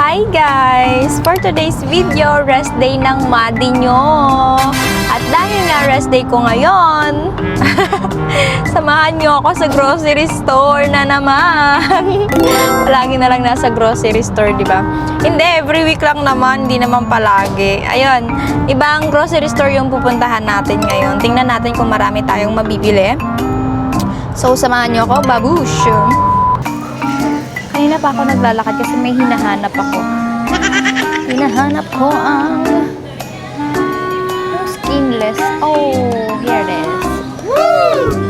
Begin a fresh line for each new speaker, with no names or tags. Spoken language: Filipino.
Hi guys! For today's video, rest day ng Madi nyo. At dahil nga rest day ko ngayon, samahan nyo ako sa grocery store na naman. Palagi na lang nasa grocery store, di ba? Hindi, every week lang naman, hindi naman palagi. Ayun, ibang grocery store yung pupuntahan natin ngayon. Tingnan natin kung marami tayong mabibili. So, samahan nyo ako, babush! Kanina pa ako naglalakad kasi may hinahanap ako. Hinahanap ko ang skinless. Oh, here it is.